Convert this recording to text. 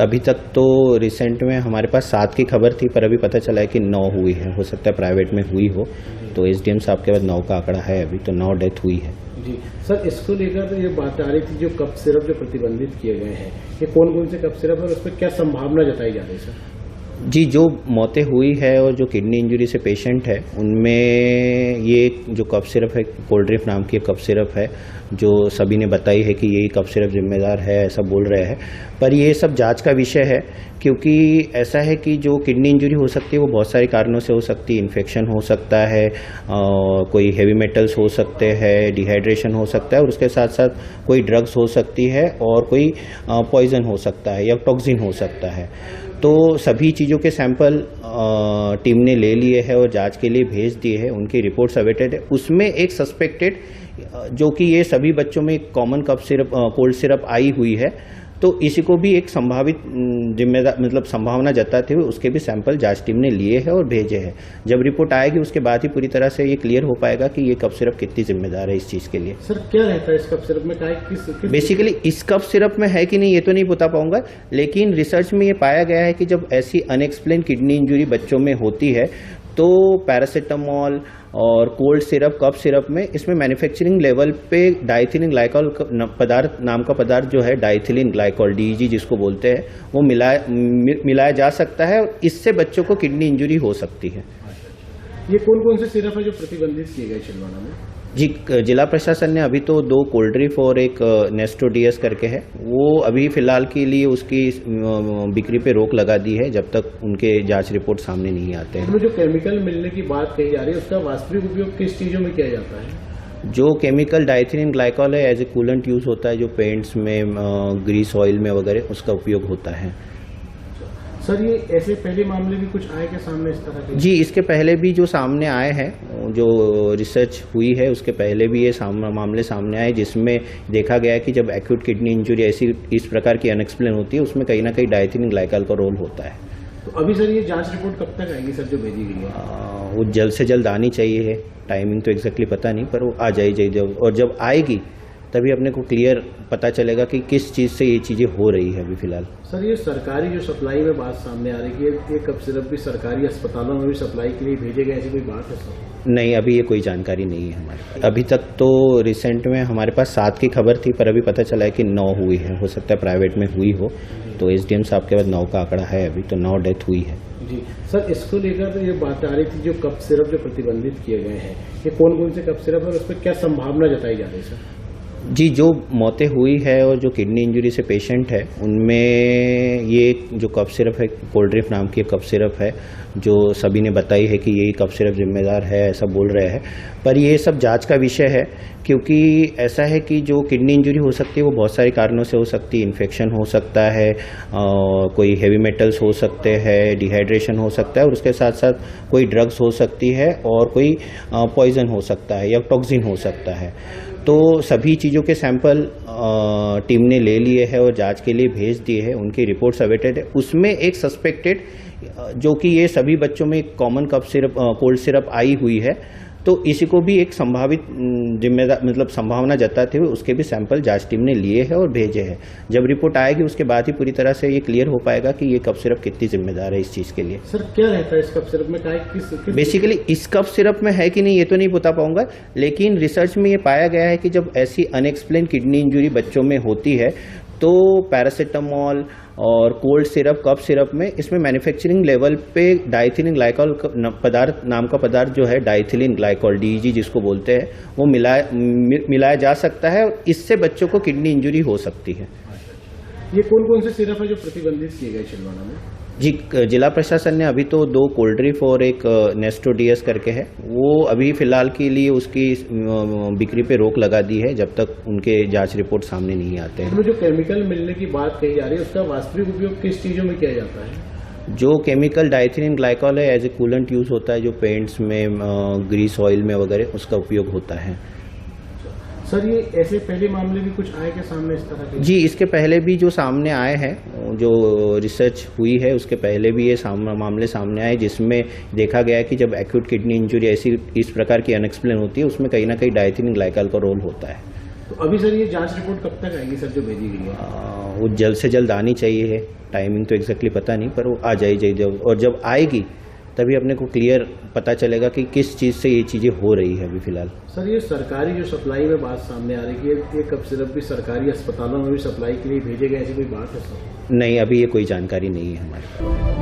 अभी तक तो रिसेंट में हमारे पास 7 की खबर थी, पर अभी पता चला है कि 9 हुई है। हो सकता है प्राइवेट में हुई हो, तो एसडीएम साहब के बाद 9 का आंकड़ा है अभी, तो 9 डेथ हुई है। जी सर, इसको लेकर तो ये बात आ रही थी, जो कफ सिरप जो प्रतिबंधित किए गए हैं, ये कौन कौन से कफ सिरप है और उस पर क्या संभावना जताई जा रही है सर? जी, जो मौतें हुई है और जो किडनी इंजरी से पेशेंट है, उनमें ये जो कफ सिरप है, कोल्ड्रिफ नाम की कफ सिरप है, जो सभी ने बताई है कि यही कफ सिरप जिम्मेदार है, ऐसा बोल रहे हैं। पर ये सब जांच का विषय है, क्योंकि ऐसा है कि जो किडनी इंजरी हो सकती है वो बहुत सारे कारणों से हो सकती है। इन्फेक्शन हो सकता है, कोई हेवी मेटल्स हो सकते हैं, डिहाइड्रेशन हो सकता है, और उसके साथ साथ कोई ड्रग्स हो सकती है और कोई पॉइजन हो सकता है या टॉक्सिन हो सकता है। तो सभी चीज़ों के सैंपल टीम ने ले लिए हैं और जांच के लिए भेज दिए हैं। उनकी रिपोर्ट्स अवेटेड है। उसमें एक सस्पेक्टेड, जो कि ये सभी बच्चों में common cough syrup cold syrup आई हुई है, तो इसी को भी एक संभावित जिम्मेदार मतलब संभावना जताते हुए उसके भी सैंपल जांच टीम ने लिए हैं और भेजे हैं। जब रिपोर्ट आएगी उसके बाद ही पूरी तरह से ये क्लियर हो पाएगा कि ये कफ सिरप कितनी जिम्मेदार है इस चीज़ के लिए। सर, क्या रहता है इस कफ सिरप में? किस बेसिकली इस कफ सिरप में है कि नहीं ये तो नहीं बता पाऊंगा, लेकिन रिसर्च में ये पाया गया है कि जब ऐसी अनएक्सप्लेन किडनी इंजरी बच्चों में होती है तो पैरासीटामोल और कोल्ड सिरप, कफ सिरप में इसमें मैन्युफैक्चरिंग लेवल पे डाइथिलीन ग्लाइकॉल पदार्थ नाम का पदार्थ जो है, डाइथिलीन ग्लाइकॉल डीईजी जिसको बोलते हैं, वो मिलाया जा सकता है और इससे बच्चों को किडनी इंजरी हो सकती है। ये कौन कौन से सिरप है जो प्रतिबंधित किए गए छिंदवाड़ा में? जी, जिला प्रशासन ने अभी तो 2 कोल्ड्रिफ और एक नेस्टोडीएस करके है, वो अभी फिलहाल के लिए उसकी बिक्री पे रोक लगा दी है जब तक उनके जांच रिपोर्ट सामने नहीं आते हैं। जो केमिकल मिलने की बात कही जा रही है, उसका वास्तविक उपयोग किस चीजों में किया जाता है? जो केमिकल डाइथिलीन ग्लाइकॉल है, एज ए कूलेंट यूज होता है, जो पेंट्स में, ग्रीस ऑयल में वगैरह उसका उपयोग होता है। सर, ये ऐसे पहले मामले भी कुछ आए क्या सामने इस तरह के? जी, इसके पहले भी जो सामने आए हैं, जो रिसर्च हुई है उसके पहले भी ये मामले सामने आए, जिसमें देखा गया है कि जब एक्यूट किडनी इंजरी ऐसी इस प्रकार की अनएक्सप्लेन होती है, उसमें कहीं ना कहीं डाइथिलीन ग्लाइकॉल का रोल होता है। तो अभी सर ये जांच रिपोर्ट कब तक आएगी सर, जो भेजी गई है? वो जल्द से जल्द आनी चाहिए। टाइमिंग तो एग्जैक्टली पता नहीं, पर वो आ जाएगी, और जब आएगी तभी अपने को क्लियर पता चलेगा कि किस चीज़ से ये चीज़ें हो रही है अभी फिलहाल। सर, ये सरकारी जो सप्लाई में बात सामने आ रही है कि ये कफ सिरप भी सरकारी अस्पतालों में भी सप्लाई के लिए भेजे गए, ऐसी कोई बात है सर? नहीं, अभी ये कोई जानकारी नहीं है हमारे। अभी तक तो रिसेंट में हमारे पास 7 की खबर थी, पर अभी पता चला है कि 9 हुई है। हो सकता है प्राइवेट में हुई हो, तो एसडीएम साहब के बाद 9 का आंकड़ा है अभी, तो 9 डेथ हुई है। जी सर, इसको लेकर तो ये बात आ रही थी, जो कफ सिरप जो प्रतिबंधित किए गए हैं, ये कौन कौन से कफ सिरप है और उस पर क्या संभावना जताई जा रही है सर? जी, जो मौतें हुई है और जो किडनी इंजरी से पेशेंट है, उनमें ये जो कफ सिरप है, कोल्ड्रिफ नाम की कफ सिरप है, जो सभी ने बताई है कि यही कफ सिरप जिम्मेदार है, ऐसा बोल रहे हैं। पर ये सब जांच का विषय है, क्योंकि ऐसा है कि जो किडनी इंजरी हो सकती है वो बहुत सारे कारणों से हो सकती है। इन्फेक्शन हो सकता है, कोई हेवी मेटल्स हो सकते हैं, डिहाइड्रेशन हो सकता है, और उसके साथ साथ कोई ड्रग्स हो सकती है और कोई पॉइजन हो सकता है या टॉक्सिन हो सकता है। तो सभी चीज़ों के सैंपल टीम ने ले लिए हैं और जांच के लिए भेज दिए हैं। उनकी रिपोर्ट्स अवेटेड है। उसमें एक सस्पेक्टेड, जो कि ये सभी बच्चों में common cough syrup cold syrup आई हुई है, तो इसी को भी एक संभावित जिम्मेदार मतलब संभावना जताते हुए उसके भी सैंपल जांच टीम ने लिए हैं और भेजे हैं। जब रिपोर्ट आएगी उसके बाद ही पूरी तरह से ये क्लियर हो पाएगा कि ये कफ सिरप कितनी जिम्मेदार है इस चीज़ के लिए। सर, क्या रहता है इस कफ सिरप में? किस बेसिकली इस कफ सिरप में है कि नहीं ये तो नहीं बता पाऊंगा, लेकिन रिसर्च में ये पाया गया है कि जब ऐसी अनएक्सप्लेन किडनी इंजरी बच्चों में होती है तो पैरासीटामोल और कोल्ड सिरप, कफ सिरप में इसमें मैन्युफैक्चरिंग लेवल पे डाइथिलीन ग्लाइकॉल पदार्थ नाम का पदार्थ जो है, डाइथिलीन ग्लाइकॉल डीईजी जिसको बोलते हैं, वो मिलाया जा सकता है और इससे बच्चों को किडनी इंजरी हो सकती है। ये कौन कौन से सिरप है जो प्रतिबंधित किए गए छिंदवाड़ा में? जी, जिला प्रशासन ने अभी तो 2 कोल्ड्रिफ और एक नेस्टोडीएस करके है, वो अभी फिलहाल के लिए उसकी बिक्री पे रोक लगा दी है जब तक उनके जांच रिपोर्ट सामने नहीं आते हैं। जो केमिकल मिलने की बात कही जा रही है, उसका वास्तविक उपयोग किस चीजों में किया जाता है? जो केमिकल डाइथिलीन ग्लाइकॉल है, एज ए कूलेंट यूज होता है, जो पेंट्स में, ग्रीस ऑयल में वगैरह उसका उपयोग होता है। सर, ये ऐसे पहले मामले भी कुछ आए क्या सामने इस तरह के? जी, इसके पहले भी जो सामने आए हैं, जो रिसर्च हुई है उसके पहले भी ये मामले सामने आए, जिसमें देखा गया है कि जब एक्यूट किडनी इंजरी ऐसी इस प्रकार की अनएक्सप्लेन होती है, उसमें कहीं ना कहीं डाइथिलीन ग्लाइकॉल का रोल होता है। तो अभी सर ये जांच रिपोर्ट कब तक आएगी सर, जो भेजी गई है? वो जल्द से जल्द आनी चाहिए है, टाइमिंग तो एग्जैक्टली पता नहीं, पर वो आ जाए और जब आएगी तभी अपने को क्लियर पता चलेगा कि किस चीज़ से ये चीज़ें हो रही है अभी फिलहाल। सर, ये सरकारी जो सप्लाई में बात सामने आ रही है कि ये कफ सिरप भी सरकारी अस्पतालों में भी सप्लाई के लिए भेजे गए, ऐसी कोई बात है सर? नहीं, अभी ये कोई जानकारी नहीं है हमारे पास।